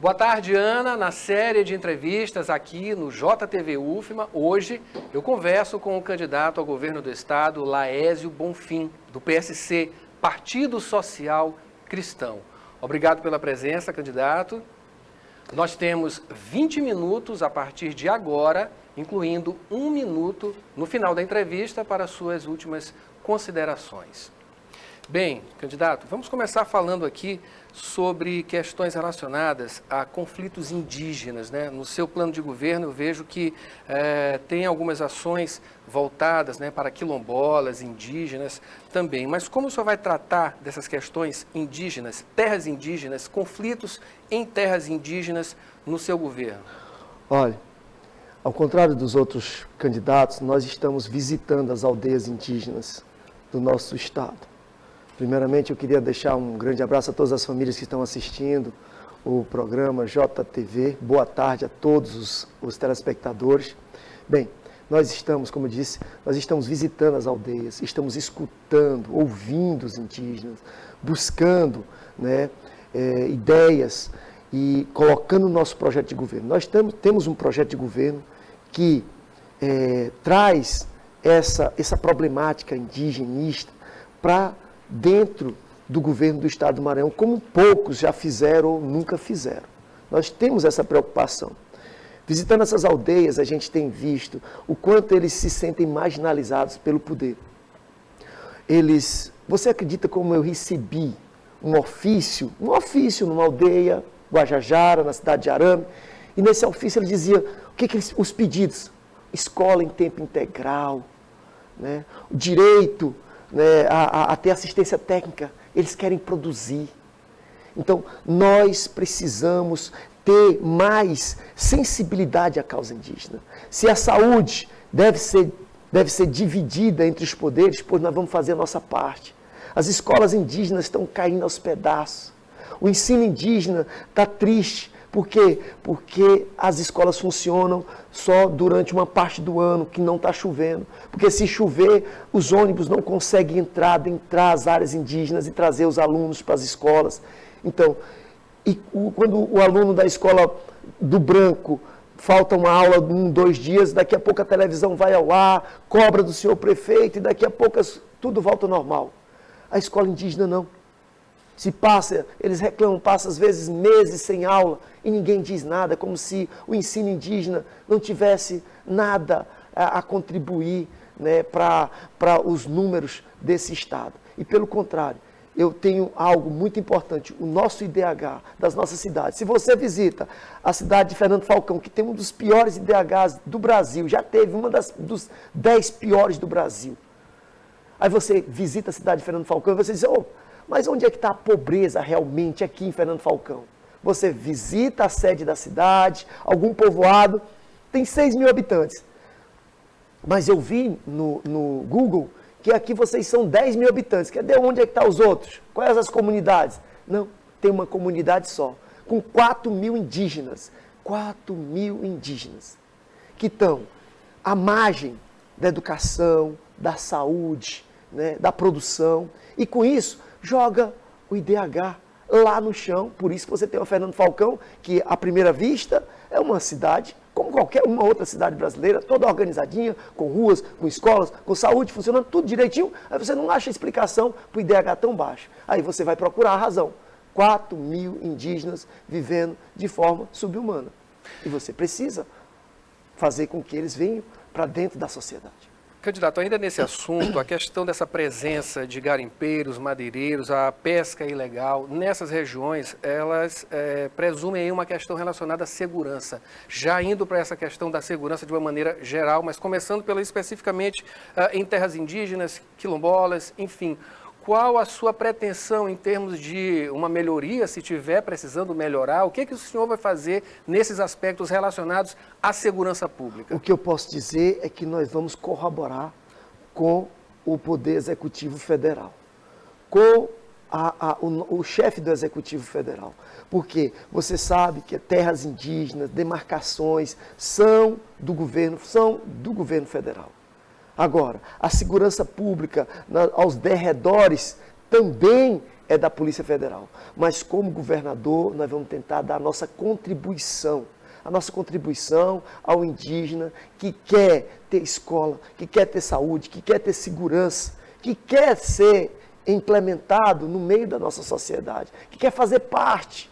Boa tarde, Ana. Na série de entrevistas aqui no JTV UFMA, hoje eu converso com o candidato ao governo do estado, Laésio Bonfim, do PSC, Partido Social Cristão. Obrigado pela presença, candidato. Nós temos 20 minutos a partir de agora, incluindo 1 minuto no final da entrevista para suas últimas considerações. Bem, candidato, vamos começar falando aqui sobre questões relacionadas a conflitos indígenas, né? No seu plano de governo eu vejo que tem algumas ações voltadas, né, para quilombolas, indígenas também. Mas como o senhor vai tratar dessas questões indígenas, terras indígenas, conflitos em terras indígenas no seu governo? Olha, ao contrário dos outros candidatos, nós estamos visitando as aldeias indígenas do nosso estado. Primeiramente, eu queria deixar um grande abraço a todas as famílias que estão assistindo o programa JTV. Boa tarde a todos os telespectadores. Bem, nós estamos, como eu disse, nós estamos visitando as aldeias, estamos escutando, ouvindo os indígenas, buscando, né, ideias e colocando o nosso projeto de governo. Nós temos um projeto de governo que traz essa problemática indigenista para dentro do governo do estado do Maranhão, como poucos já fizeram ou nunca fizeram. Nós temos essa preocupação. Visitando essas aldeias, a gente tem visto o quanto eles se sentem marginalizados pelo poder. Você acredita como eu recebi um ofício numa aldeia, Guajajara, na cidade de Arame, e nesse ofício ele dizia, os pedidos? Escola em tempo integral, né? O direito, né, a ter assistência técnica, eles querem produzir. Então, nós precisamos ter mais sensibilidade à causa indígena. Se a saúde deve ser dividida entre os poderes, pois nós vamos fazer a nossa parte. As escolas indígenas estão caindo aos pedaços. O ensino indígena está triste. Por quê? Porque as escolas funcionam só durante uma parte do ano que não está chovendo. Porque se chover, os ônibus não conseguem adentrar as áreas indígenas e trazer os alunos para as escolas. Então, quando o aluno da escola do branco falta uma aula de 2 dias, daqui a pouco a televisão vai ao ar, cobra do senhor prefeito e daqui a pouco tudo volta ao normal. A escola indígena não. Eles reclamam, passa às vezes meses sem aula e ninguém diz nada, como se o ensino indígena não tivesse nada a contribuir, né, para os números desse estado. E pelo contrário, eu tenho algo muito importante, o nosso IDH das nossas cidades. Se você visita a cidade de Fernando Falcão, que tem um dos piores IDHs do Brasil, já teve dos 10 piores do Brasil. Aí você visita a cidade de Fernando Falcão e você diz, mas onde é que está a pobreza realmente aqui em Fernando Falcão? Você visita a sede da cidade, algum povoado, tem 6 mil habitantes. Mas eu vi no Google que aqui vocês são 10 mil habitantes. Cadê onde é que estão os outros? Quais as comunidades? Não, tem uma comunidade só, com 4 mil indígenas. 4 mil indígenas que estão à margem da educação, da saúde, né, da produção. E com isso, joga o IDH lá no chão. Por isso que você tem o Fernando Falcão, que à primeira vista é uma cidade, como qualquer uma outra cidade brasileira, toda organizadinha, com ruas, com escolas, com saúde, funcionando tudo direitinho. Aí você não acha explicação para o IDH tão baixo. Aí você vai procurar a razão. 4 mil indígenas vivendo de forma subhumana. E você precisa fazer com que eles venham para dentro da sociedade. Candidato, ainda nesse assunto, a questão dessa presença de garimpeiros, madeireiros, a pesca ilegal, nessas regiões, elas presumem aí uma questão relacionada à segurança. Já indo para essa questão da segurança de uma maneira geral, mas começando especificamente em terras indígenas, quilombolas, enfim. Qual a sua pretensão em termos de uma melhoria, se estiver precisando melhorar? O que o senhor vai fazer nesses aspectos relacionados à segurança pública? O que eu posso dizer é que nós vamos corroborar com o Poder Executivo Federal, com o chefe do Executivo Federal. Porque você sabe que terras indígenas, demarcações, são do governo federal. Agora, a segurança pública aos derredores também é da Polícia Federal. Mas como governador, nós vamos tentar dar a nossa contribuição ao indígena que quer ter escola, que quer ter saúde, que quer ter segurança, que quer ser implementado no meio da nossa sociedade, que quer fazer parte,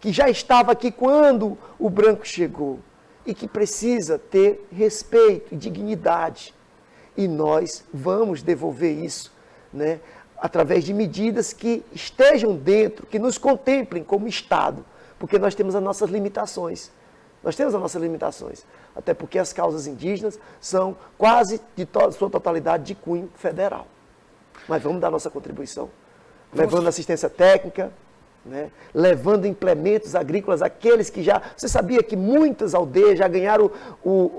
que já estava aqui quando o branco chegou e que precisa ter respeito e dignidade. E nós vamos devolver isso, né, através de medidas que estejam dentro, que nos contemplem como Estado, porque nós temos as nossas limitações. Até porque as causas indígenas são quase de sua totalidade de cunho federal. Mas vamos dar nossa contribuição, levando assistência técnica, né? Levando implementos agrícolas, aqueles que já... Você sabia que muitas aldeias já ganharam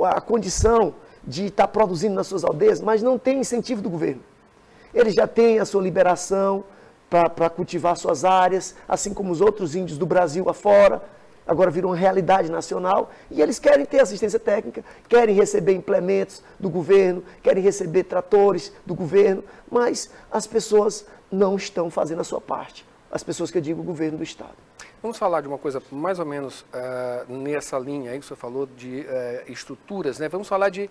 a condição de estar produzindo nas suas aldeias, mas não tem incentivo do governo. Eles já têm a sua liberação para cultivar suas áreas, assim como os outros índios do Brasil afora, agora viram uma realidade nacional, e eles querem ter assistência técnica, querem receber implementos do governo, querem receber tratores do governo, mas as pessoas não estão fazendo a sua parte. As pessoas que eu digo, o governo do Estado. Vamos falar de uma coisa mais ou menos nessa linha aí que o senhor falou de estruturas, né? Vamos falar de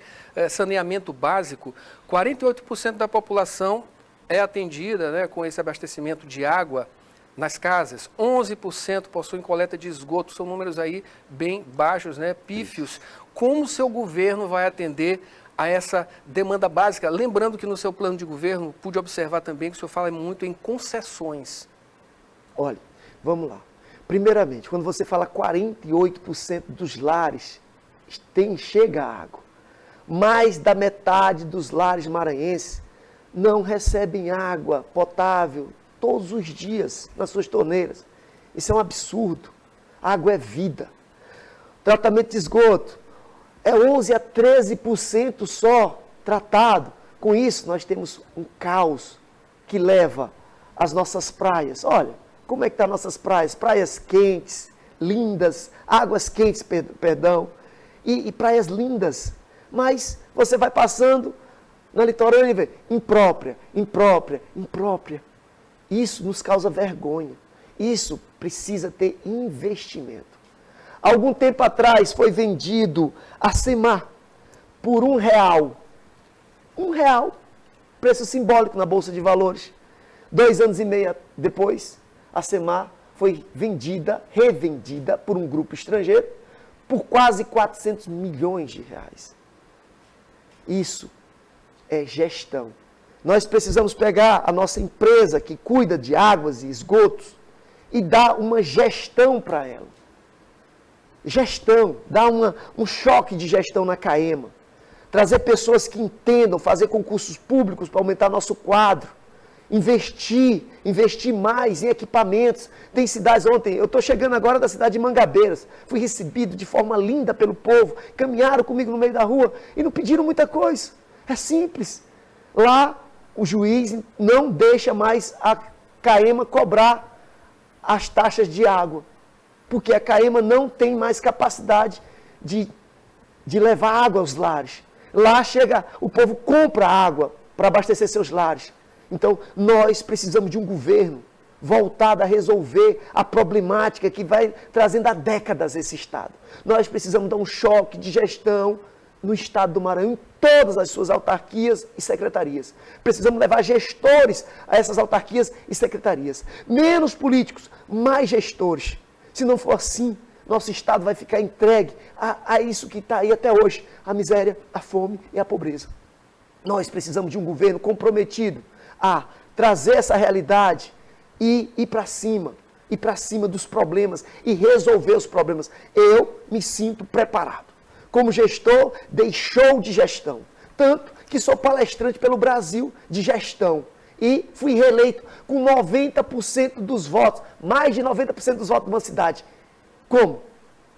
saneamento básico. 48% da população é atendida, né, com esse abastecimento de água nas casas. 11% possuem coleta de esgoto. São números aí bem baixos, né, pífios. Como o seu governo vai atender a essa demanda básica? Lembrando que no seu plano de governo, pude observar também que o senhor fala muito em concessões. Olha, vamos lá. Primeiramente, quando você fala 48% dos lares chega a água, mais da metade dos lares maranhenses não recebem água potável todos os dias nas suas torneiras. Isso é um absurdo. Água é vida. Tratamento de esgoto é 11 a 13% só tratado. Com isso, nós temos um caos que leva às nossas praias. Olha, como é que estão nossas praias? Praias quentes, lindas, águas quentes, perdão, e praias lindas. Mas você vai passando na litorânea e vê imprópria. Isso nos causa vergonha. Isso precisa ter investimento. Algum tempo atrás foi vendido a Semar por R$1. R$1, preço simbólico na Bolsa de Valores. 2 anos e meio depois, a Semar foi revendida por um grupo estrangeiro por quase R$400 milhões. Isso é gestão. Nós precisamos pegar a nossa empresa que cuida de águas e esgotos e dar uma gestão para ela. Gestão, dar um choque de gestão na CAEMA. Trazer pessoas que entendam, fazer concursos públicos para aumentar nosso quadro. Investir mais em equipamentos. Tem cidades, ontem, eu estou chegando agora da cidade de Mangabeiras, fui recebido de forma linda pelo povo, caminharam comigo no meio da rua e não pediram muita coisa. É simples. Lá, o juiz não deixa mais a CAEMA cobrar as taxas de água, porque a CAEMA não tem mais capacidade de levar água aos lares. Lá chega, o povo compra água para abastecer seus lares. Então, nós precisamos de um governo voltado a resolver a problemática que vai trazendo há décadas esse Estado. Nós precisamos dar um choque de gestão no Estado do Maranhão, em todas as suas autarquias e secretarias. Precisamos levar gestores a essas autarquias e secretarias. Menos políticos, mais gestores. Se não for assim, nosso Estado vai ficar entregue a isso que está aí até hoje, a miséria, a fome e a pobreza. Nós precisamos de um governo comprometido a trazer essa realidade e ir para cima dos problemas e resolver os problemas. Eu me sinto preparado. Como gestor, dei show de gestão. Tanto que sou palestrante pelo Brasil de gestão. E fui reeleito com 90% dos votos, mais de 90% dos votos de uma cidade. Como?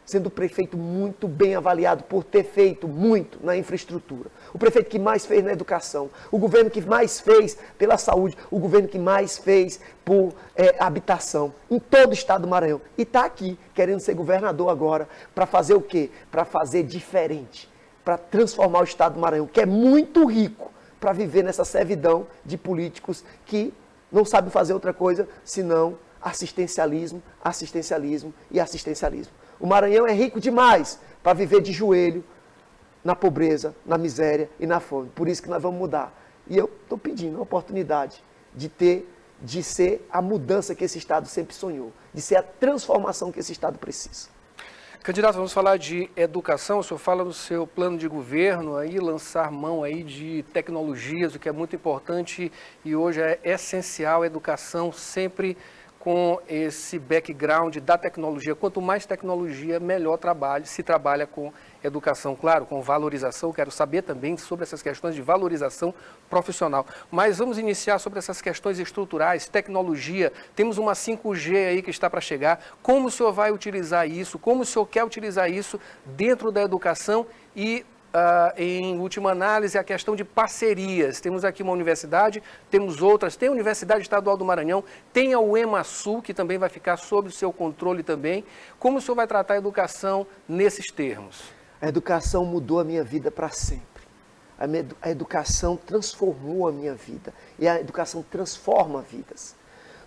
Sendo o prefeito muito bem avaliado por ter feito muito na infraestrutura. O prefeito que mais fez na educação, o governo que mais fez pela saúde, o governo que mais fez por habitação, em todo o estado do Maranhão. E está aqui, querendo ser governador agora, para fazer o quê? Para fazer diferente, para transformar o estado do Maranhão, que é muito rico, para viver nessa servidão de políticos que não sabem fazer outra coisa senão assistencialismo, assistencialismo e assistencialismo. O Maranhão é rico demais para viver de joelho na pobreza, na miséria e na fome. Por isso que nós vamos mudar. E eu estou pedindo a oportunidade de ser a mudança que esse Estado sempre sonhou, de ser a transformação que esse Estado precisa. Candidato, vamos falar de educação. O senhor fala no seu plano de governo aí, lançar mão aí de tecnologias, o que é muito importante e hoje é essencial a educação sempre com esse background da tecnologia. Quanto mais tecnologia, melhor se trabalha com educação, claro, com valorização. Quero saber também sobre essas questões de valorização profissional. Mas vamos iniciar sobre essas questões estruturais, tecnologia. Temos uma 5G aí que está para chegar. Como o senhor vai utilizar isso? Como o senhor quer utilizar isso dentro da educação e em última análise, a questão de parcerias. Temos aqui uma universidade, temos outras, tem a Universidade Estadual do Maranhão, tem a UEMASul, que também vai ficar sob o seu controle também. Como o senhor vai tratar a educação nesses termos? A educação mudou a minha vida para sempre. A educação transformou a minha vida. E a educação transforma vidas.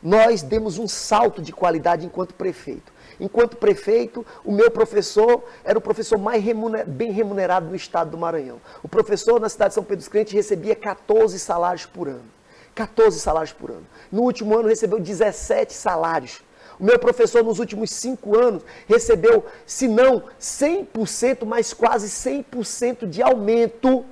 Nós demos um salto de qualidade enquanto prefeito. Enquanto prefeito, o meu professor era o professor mais bem remunerado do estado do Maranhão. O professor na cidade de São Pedro dos Crentes recebia 14 salários por ano. 14 salários por ano. No último ano recebeu 17 salários. O meu professor nos últimos 5 anos recebeu, se não 100%, mas quase 100% de aumento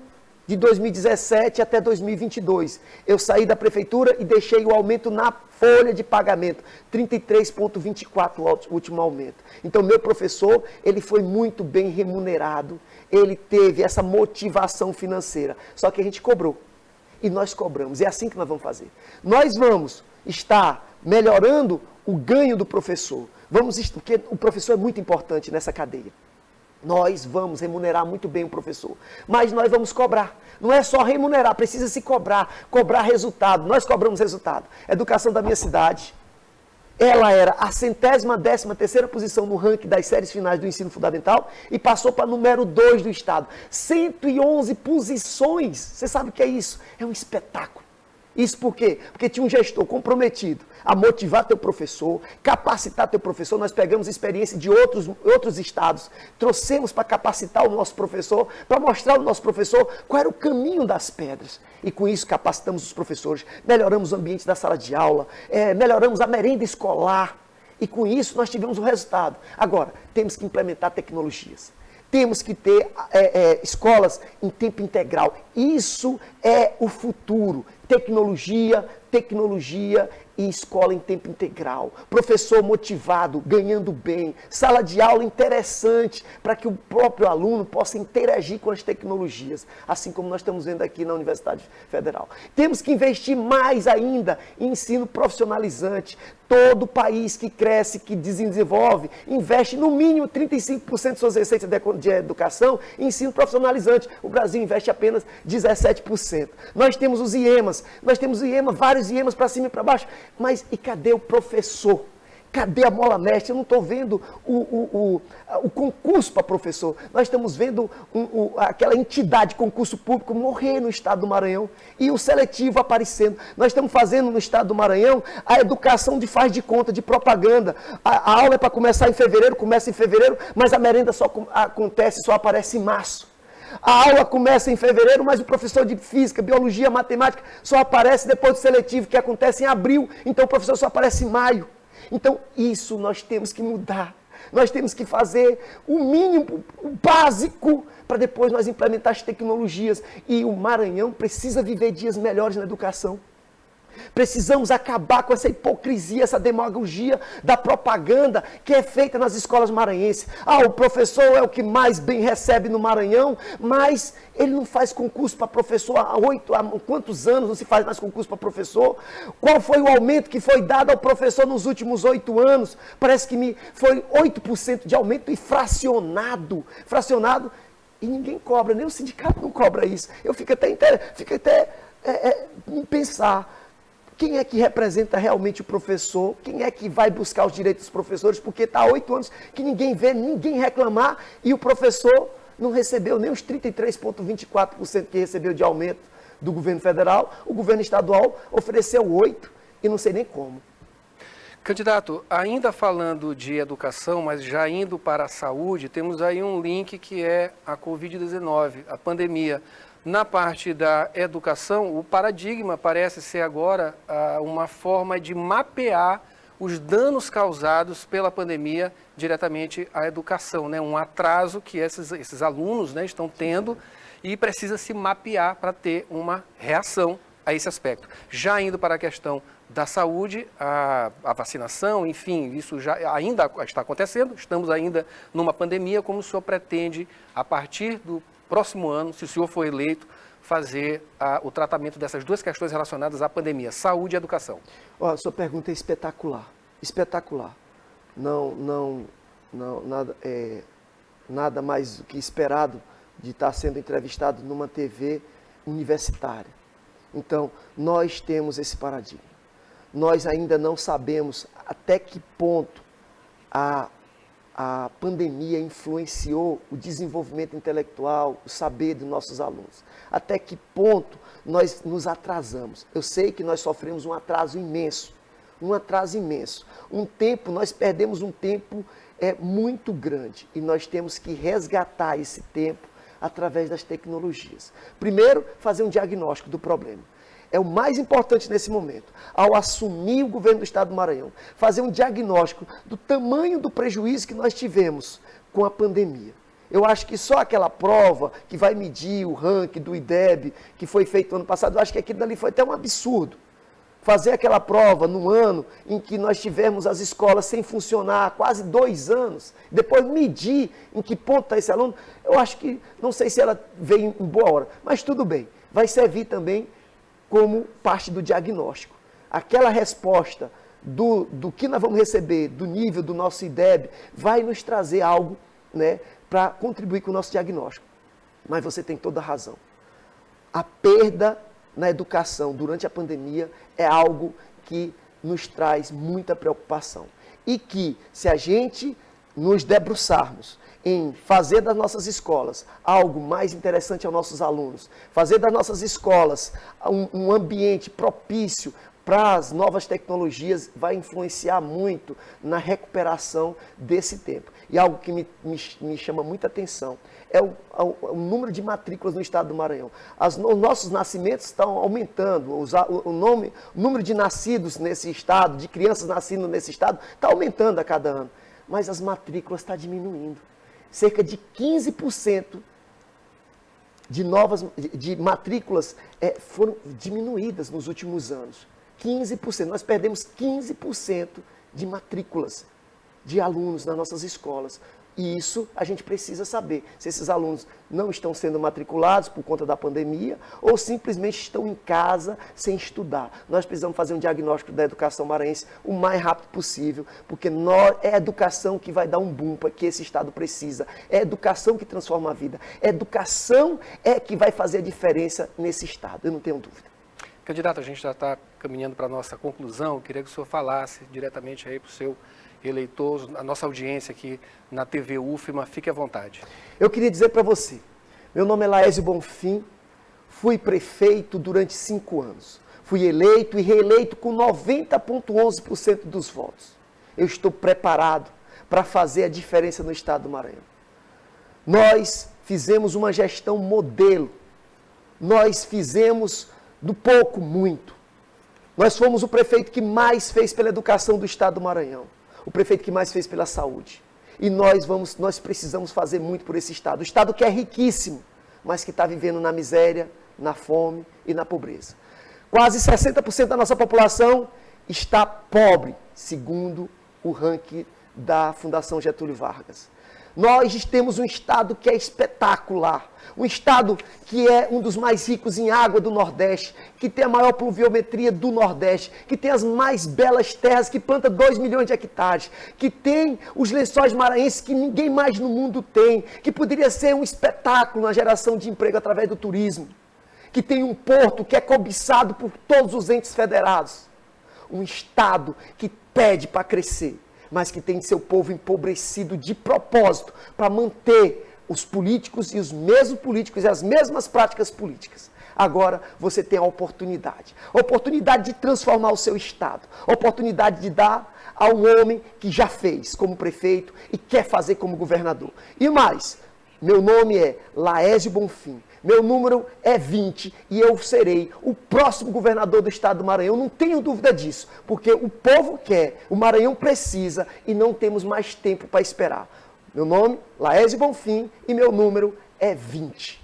de 2017 até 2022. Eu saí da prefeitura e deixei o aumento na folha de pagamento, 33,24 o último aumento. Então, meu professor, ele foi muito bem remunerado, ele teve essa motivação financeira, só que a gente cobrou, e nós cobramos, é assim que nós vamos fazer. Nós vamos estar melhorando o ganho do professor, porque o professor é muito importante nessa cadeia. Nós vamos remunerar muito bem o professor, mas nós vamos cobrar. Não é só remunerar, precisa se cobrar resultado. Nós cobramos resultado. A educação da minha cidade, ela era a 113ª posição no ranking das séries finais do ensino fundamental e passou para número 2 do estado. 111 posições. Você sabe o que é isso? É um espetáculo. Isso por quê? Porque tinha um gestor comprometido a motivar teu professor, capacitar teu professor. Nós pegamos experiência de outros estados, trouxemos para capacitar o nosso professor, para mostrar ao nosso professor qual era o caminho das pedras. E com isso capacitamos os professores, melhoramos o ambiente da sala de aula, melhoramos a merenda escolar. E com isso nós tivemos o resultado. Agora, temos que implementar tecnologias. Temos que ter escolas em tempo integral. Isso é o futuro. Tecnologia e escola em tempo integral. Professor motivado, ganhando bem. Sala de aula interessante para que o próprio aluno possa interagir com as tecnologias. Assim como nós estamos vendo aqui na Universidade Federal. Temos que investir mais ainda em ensino profissionalizante. Todo país que cresce, que desenvolve, investe no mínimo 35% de suas receitas de educação em ensino profissionalizante. O Brasil investe apenas 17%. Nós temos os IEMAs, vários IEMAs para cima e para baixo. Mas e cadê o professor? Cadê a mola mestre? Eu não estou vendo o concurso para professor. Nós estamos vendo aquela entidade, concurso público, morrer no estado do Maranhão e o seletivo aparecendo. Nós estamos fazendo no estado do Maranhão a educação de faz de conta, de propaganda. A aula é para começar em fevereiro, começa em fevereiro, mas a merenda só aparece em março. A aula começa em fevereiro, mas o professor de física, biologia, matemática só aparece depois do seletivo, que acontece em abril. Então o professor só aparece em maio. Então, isso nós temos que mudar. Nós temos que fazer o mínimo, o básico, para depois nós implementar as tecnologias. E o Maranhão precisa viver dias melhores na educação. Precisamos acabar com essa hipocrisia, essa demagogia da propaganda que é feita nas escolas maranhenses. O professor é o que mais bem recebe no Maranhão, mas ele não faz concurso para professor há quantos anos não se faz mais concurso para professor? Qual foi o aumento que foi dado ao professor nos últimos 8 anos? Parece que foi 8% de aumento e fracionado, e ninguém cobra, nem o sindicato não cobra isso. Eu fico até em pensar. Quem é que representa realmente o professor? Quem é que vai buscar os direitos dos professores? Porque está há 8 anos que ninguém vê, ninguém reclamar e o professor não recebeu nem os 33,24% que recebeu de aumento do governo federal. O governo estadual ofereceu 8%. e não sei nem como. Candidato, ainda falando de educação, mas já indo para a saúde, temos aí um link que é a Covid-19, a pandemia. Na parte da educação, o paradigma parece ser agora uma forma de mapear os danos causados pela pandemia diretamente à educação, né? Um atraso que esses alunos, né, estão tendo e precisa se mapear para ter uma reação a esse aspecto. Já indo para a questão da saúde, a vacinação, enfim, isso já ainda está acontecendo, estamos ainda numa pandemia. Como o senhor pretende, a partir do próximo ano, se o senhor for eleito, fazer o tratamento dessas duas questões relacionadas à pandemia, saúde e educação? A sua pergunta é espetacular, espetacular. Nada mais do que esperado de estar sendo entrevistado numa TV universitária. Então, nós temos esse paradigma. Nós ainda não sabemos até que ponto a pandemia influenciou o desenvolvimento intelectual, o saber dos nossos alunos. Até que ponto nós nos atrasamos. Eu sei que nós sofremos um atraso imenso, nós perdemos um tempo muito grande e nós temos que resgatar esse tempo através das tecnologias. Primeiro, fazer um diagnóstico do problema. É o mais importante nesse momento, ao assumir o governo do Estado do Maranhão, fazer um diagnóstico do tamanho do prejuízo que nós tivemos com a pandemia. Eu acho que só aquela prova que vai medir o ranking do IDEB, que foi feito ano passado, eu acho que aquilo dali foi até um absurdo. Fazer aquela prova no ano em que nós tivemos as escolas sem funcionar há quase 2 anos, depois medir em que ponto está esse aluno, eu acho que, não sei se ela veio em boa hora, mas tudo bem, vai servir também como parte do diagnóstico. Aquela resposta do que nós vamos receber, do nível do nosso IDEB, vai nos trazer algo, né, para contribuir com o nosso diagnóstico. Mas você tem toda a razão. A perda na educação durante a pandemia é algo que nos traz muita preocupação. E que, se a gente nos debruçarmos em fazer das nossas escolas algo mais interessante aos nossos alunos, fazer das nossas escolas um ambiente propício para as novas tecnologias, vai influenciar muito na recuperação desse tempo. E algo que me chama muita atenção é o número de matrículas no estado do Maranhão. Os nossos nascimentos estão aumentando, o número de nascidos nesse estado, de crianças nascendo nesse estado, está aumentando a cada ano. Mas as matrículas estão diminuindo. Cerca de 15% de matrículas foram diminuídas nos últimos anos. 15%. Nós perdemos 15% de matrículas de alunos nas nossas escolas. E isso a gente precisa saber, se esses alunos não estão sendo matriculados por conta da pandemia ou simplesmente estão em casa sem estudar. Nós precisamos fazer um diagnóstico da educação maranhense o mais rápido possível, porque é a educação que vai dar um boom que esse estado precisa. É a educação que transforma a vida. A educação é que vai fazer a diferença nesse estado, eu não tenho dúvida. Candidato, a gente já está caminhando para a nossa conclusão. Eu queria que o senhor falasse diretamente aí para o seu eleitor, a nossa audiência aqui na TV UFMA, fique à vontade. Eu queria dizer para você, meu nome é Laésio Bonfim, fui prefeito durante 5 anos. Fui eleito e reeleito com 90,11% dos votos. Eu estou preparado para fazer a diferença no estado do Maranhão. Nós fizemos uma gestão modelo. Nós fizemos do pouco, muito. Nós fomos o prefeito que mais fez pela educação do estado do Maranhão. O prefeito que mais fez pela saúde. E nós precisamos fazer muito por esse estado. O estado que é riquíssimo, mas que está vivendo na miséria, na fome e na pobreza. Quase 60% da nossa população está pobre, segundo o ranking da Fundação Getúlio Vargas. Nós temos um estado que é espetacular, um estado que é um dos mais ricos em água do Nordeste, que tem a maior pluviometria do Nordeste, que tem as mais belas terras, que planta 2 milhões de hectares, que tem os lençóis maranhenses que ninguém mais no mundo tem, que poderia ser um espetáculo na geração de emprego através do turismo, que tem um porto que é cobiçado por todos os entes federados. Um estado que pede para crescer, mas que tem seu povo empobrecido de propósito para manter os políticos e os mesmos políticos e as mesmas práticas políticas. Agora você tem a oportunidade de transformar o seu estado, a oportunidade de dar a um homem que já fez como prefeito e quer fazer como governador. E mais, meu nome é Laésio Bonfim, meu número é 20 e eu serei o próximo governador do estado do Maranhão, não tenho dúvida disso, porque o povo quer, o Maranhão precisa e não temos mais tempo para esperar. Meu nome, Laésio Bonfim, e meu número é 20.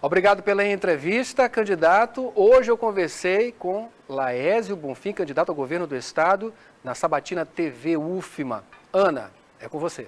Obrigado pela entrevista, candidato. Hoje eu conversei com Laésio Bonfim, candidato ao governo do estado, na Sabatina TV UFMA. Ana, é com você.